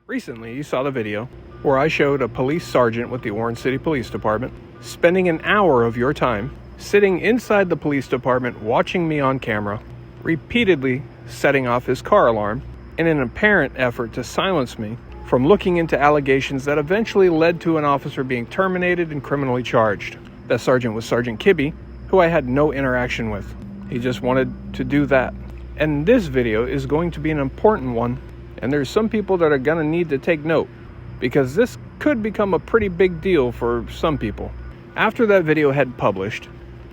Recently, you saw the video where I showed a police sergeant with the Orange City Police Department spending an hour of your time sitting inside the police department watching me on camera, repeatedly setting off his car alarm in an apparent effort to silence me from looking into allegations that eventually led to an officer being terminated and criminally charged. That sergeant was Sergeant Kibbe, who I had no interaction with. He just wanted to do that. And this video is going to be an important one, and there's some people that are going to need to take note, because this could become a pretty big deal for some people. After that video had published,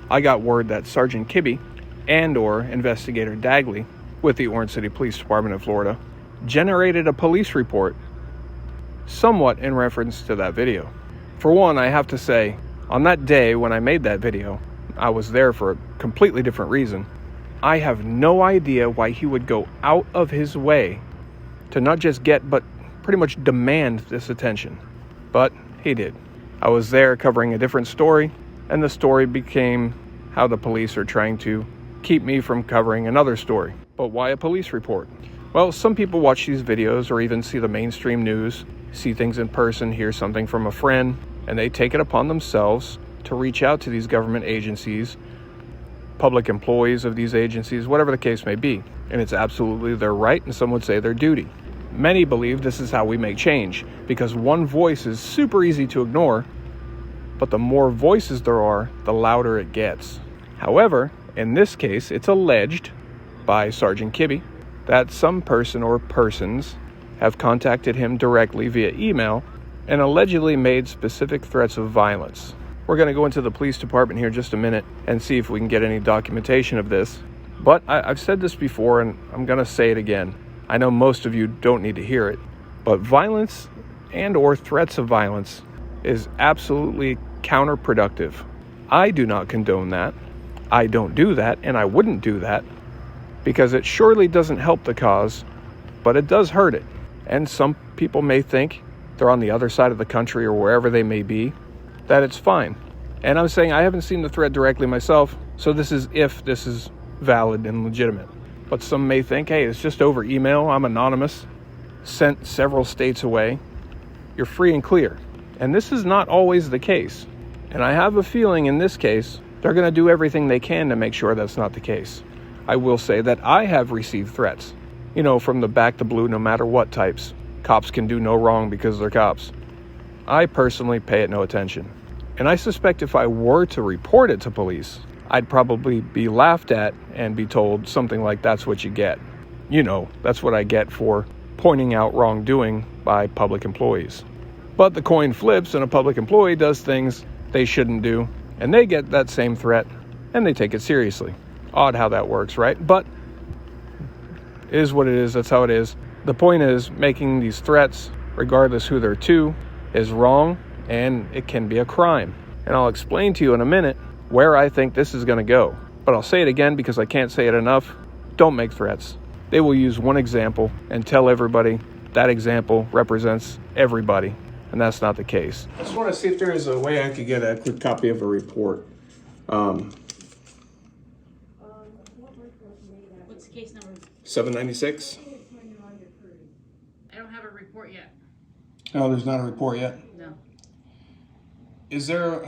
I got word that Sergeant Kibbe and/or Investigator Dagley with the Orange City Police Department of Florida generated a police report somewhat in reference to that video. For one, I have to say, on that day when I made that video, I was there for a completely different reason. I have no idea why he would go out of his way to not just get, but pretty much demand this attention. But he did. I was there covering a different story, and the story became how the police are trying to keep me from covering another story. But why a police report? Well, some people watch these videos or even see the mainstream news, see things in person, hear something from a friend, and they take it upon themselves to reach out to these government agencies, public employees of these agencies, whatever the case may be. And it's absolutely their right, and some would say their duty. Many believe this is how we make change, because one voice is super easy to ignore, but the more voices there are, the louder it gets. However, in this case, it's alleged by Sergeant Kibbe that some person or persons have contacted him directly via email and allegedly made specific threats of violence. We're going to go into the police department here in just a minute and see if we can get any documentation of this. But I've said this before, and I'm going to say it again. I know most of you don't need to hear it, but violence and/or threats of violence is absolutely counterproductive. I do not condone that. I don't do that, and I wouldn't do that, because it surely doesn't help the cause, but it does hurt it. And some people may think, they're on the other side of the country or wherever they may be, that it's fine. And I'm saying I haven't seen the threat directly myself, so this is if this is valid and legitimate. But some may think, hey, it's just over email, I'm anonymous, sent several states away, you're free and clear. And this is not always the case. And I have a feeling in this case, they're going to do everything they can to make sure that's not the case. I will say that I have received threats, from the back to blue, no matter what types. Cops can do no wrong because they're cops. I personally pay it no attention. And I suspect if I were to report it to police, I'd probably be laughed at and be told something like, that's what you get. That's what I get for pointing out wrongdoing by public employees. But the coin flips and a public employee does things they shouldn't do, and they get that same threat, and they take it seriously. Odd how that works, right? But it is what it is. That's how it is. The point is, making these threats, regardless who they're to, is wrong, and it can be a crime. And I'll explain to you in a minute where I think this is going to go. But I'll say it again because I can't say it enough. Don't make threats. They will use one example and tell everybody that example represents everybody, and that's not the case. I just want to see if there is a way I could get a quick copy of a report. What's the case number? 796? I don't have a report yet. Oh, there's not a report yet? No. Is there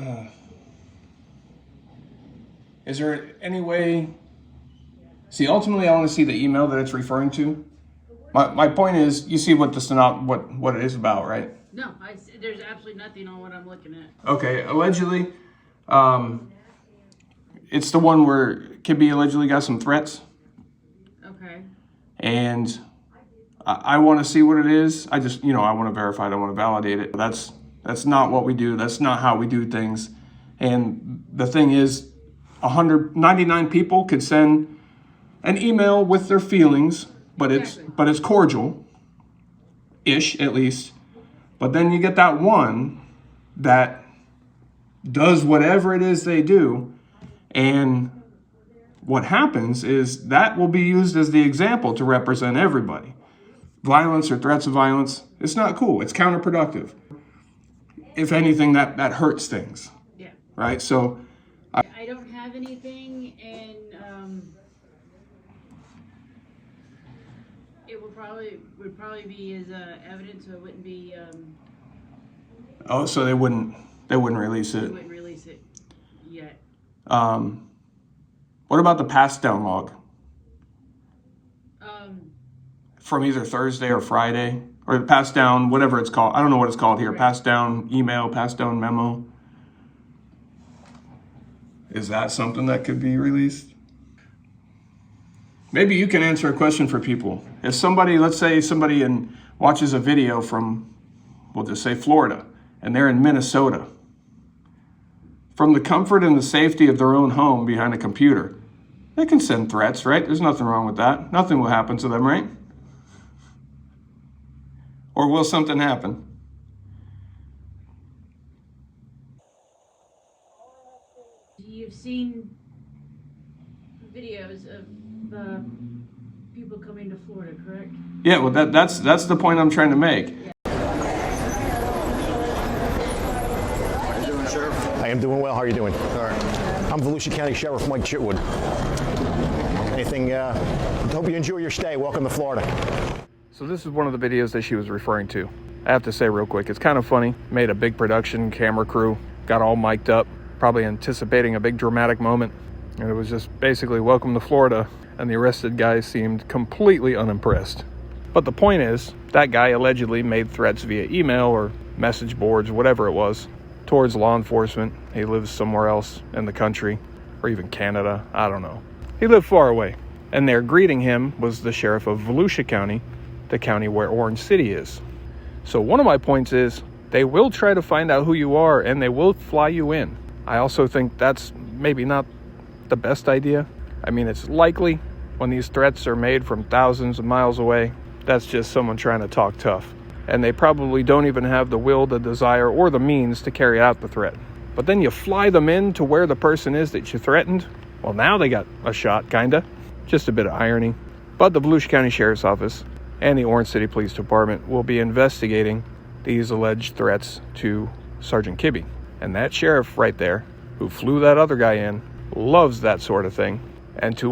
any way? See, ultimately, I want to see the email that it's referring to. My point is, you see what what it is about, right? No, there's absolutely nothing on what I'm looking at. Okay, allegedly, it's the one where Kibbe allegedly got some threats. Okay. And I want to see what it is. I just, I want to verify it. I want to validate it. That's not what we do. That's not how we do things. And the thing is, 199 people could send an email with their feelings, but it's cordial-ish at least. But then you get that one that does whatever it is they do, and what happens is that will be used as the example to represent everybody. Violence or threats of violence, it's not cool. It's counterproductive. If anything, that hurts things. Yeah. Right? So I don't have anything, and It would probably be as evidence, so it wouldn't be. Oh, so they wouldn't release They it. wouldn't release it yet. What about the pass down log from either Thursday or Friday, or the pass down, whatever it's called? I don't know what it's called here. Right. Pass down email, pass down memo. Is that something that could be released? Maybe you can answer a question for people. If somebody, let's say somebody watches a video from, we'll just say Florida, and they're in Minnesota, from the comfort and the safety of their own home behind a computer, they can send threats, right? There's nothing wrong with that. Nothing will happen to them, right? Or will something happen? You've seen videos of people coming to Florida, correct? Yeah, well, that's the point I'm trying to make. I am doing well. How are you doing? All right. I'm Volusia County Sheriff Mike Chitwood. Anything, hope you enjoy your stay. Welcome to Florida. So this is one of the videos that she was referring to. I have to say real quick, it's kind of funny. Made a big production camera crew, got all mic'd up, probably anticipating a big dramatic moment. And it was just basically welcome to Florida. And the arrested guy seemed completely unimpressed. But the point is, that guy allegedly made threats via email or message boards, whatever it was, towards law enforcement. He lives somewhere else in the country, or even Canada, I don't know. He lived far away, and there greeting him was the sheriff of Volusia County, the county where Orange City is. So one of my points is, they will try to find out who you are, and they will fly you in. I also think that's maybe not the best idea. I mean, it's likely when these threats are made from thousands of miles away, that's just someone trying to talk tough. And they probably don't even have the will, the desire, or the means to carry out the threat. But then you fly them in to where the person is that you threatened. Well, now they got a shot, kinda. Just a bit of irony. But the Volusia County Sheriff's Office and the Orange City Police Department will be investigating these alleged threats to Sergeant Kibbe. And that sheriff right there, who flew that other guy in, loves that sort of thing. And to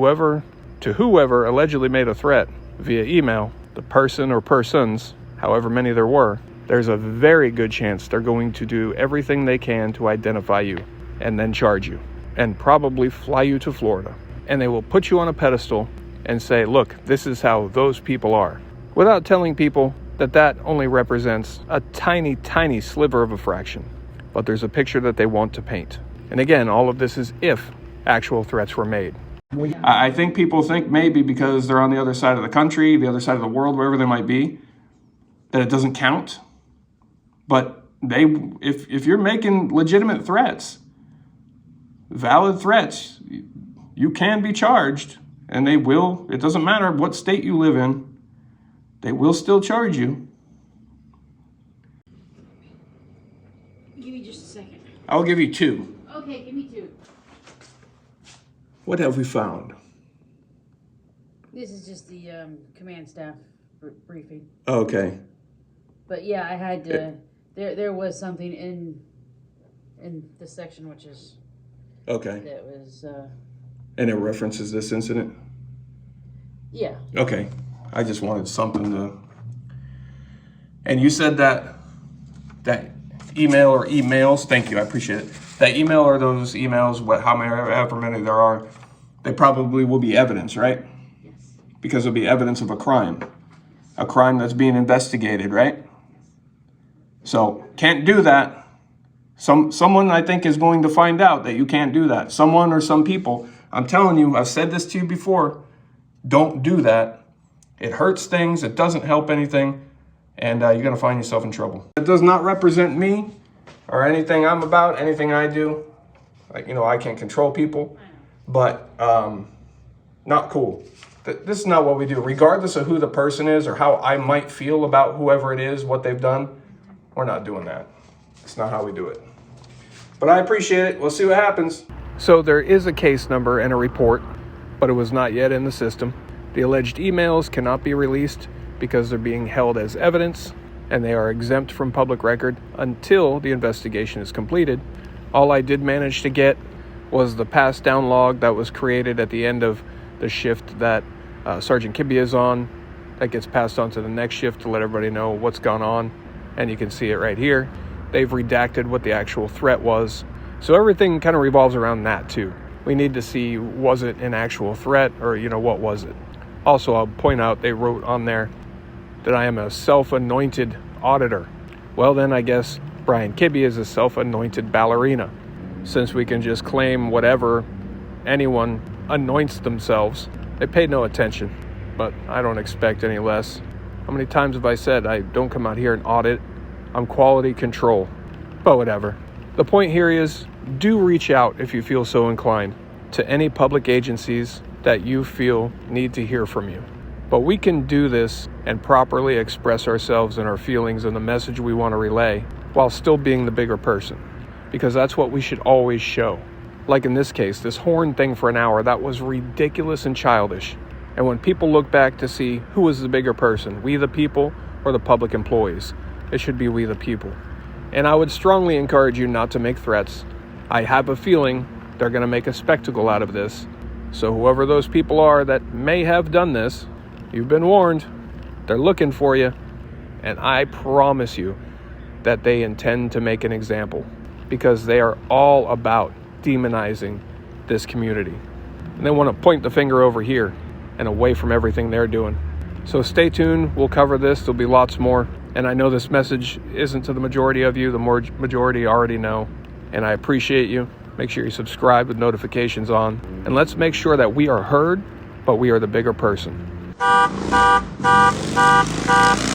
whoever allegedly made a threat via email, the person or persons, however many there were, there's a very good chance they're going to do everything they can to identify you and then charge you and probably fly you to Florida. And they will put you on a pedestal and say, look, this is how those people are, without telling people that that only represents a tiny, tiny sliver of a fraction. But there's a picture that they want to paint. And again, all of this is if actual threats were made. I think people think maybe because they're on the other side of the country, the other side of the world, wherever they might be, that it doesn't count. But if you're making legitimate threats, valid threats, you can be charged, and they will. It doesn't matter what state you live in, they will still charge you. Give me just a second. I'll give you 2. Okay, give me 2. What have we found? This is just the command staff briefing. Okay. But yeah, I had to. There was something in this section which is Okay. that was. And it references this incident? Yeah. Okay. I just wanted something to... And you said that email or emails, thank you, I appreciate it. That email or those emails, however many there are, they probably will be evidence, right? Yes. Because it'll be evidence of a crime that's being investigated, right? So can't do that. Someone I think is going to find out that you can't do that. Someone or some people. I'm telling you, I've said this to you before. Don't do that. It hurts things. It doesn't help anything. And you're going to find yourself in trouble. It does not represent me or anything I'm about, anything I do. Like, I can't control people. But not cool. This is not what we do. Regardless of who the person is or how I might feel about whoever it is, what they've done, we're not doing that. It's not how we do it. But I appreciate it. We'll see what happens. So there is a case number and a report, but it was not yet in the system. The alleged emails cannot be released because they're being held as evidence, and they are exempt from public record until the investigation is completed. All I did manage to get was the pass down log that was created at the end of the shift that Sergeant Kibbe is on, That gets passed on to the next shift to let everybody know what's gone on. And you can see it right here. They've redacted what the actual threat was. So everything kind of revolves around that too. We need to see, was it an actual threat, or, what was it? Also, I'll point out they wrote on there that I am a self-anointed auditor. Well, then I guess Brian Kibbe is a self-anointed ballerina, since we can just claim whatever anyone anoints themselves. They paid no attention, but I don't expect any less. How many times have I said I don't come out here and audit? I'm quality control. But whatever. The point here is, do reach out if you feel so inclined to any public agencies that you feel need to hear from you. But we can do this and properly express ourselves and our feelings and the message we want to relay while still being the bigger person, because that's what we should always show. Like in this case, this horn thing for an hour, that was ridiculous and childish. And when people look back to see who was the bigger person, we the people or the public employees, it should be we the people. And I would strongly encourage you not to make threats. I have a feeling they're going to make a spectacle out of this. So whoever those people are that may have done this, you've been warned. They're looking for you. And I promise you that they intend to make an example, because they are all about demonizing this community. And they want to point the finger over here and away from everything they're doing. So stay tuned. We'll cover this. There'll be lots more. And I know this message isn't to the majority of you. The majority already know. And I appreciate you. Make sure you subscribe with notifications on. And let's make sure that we are heard, but we are the bigger person.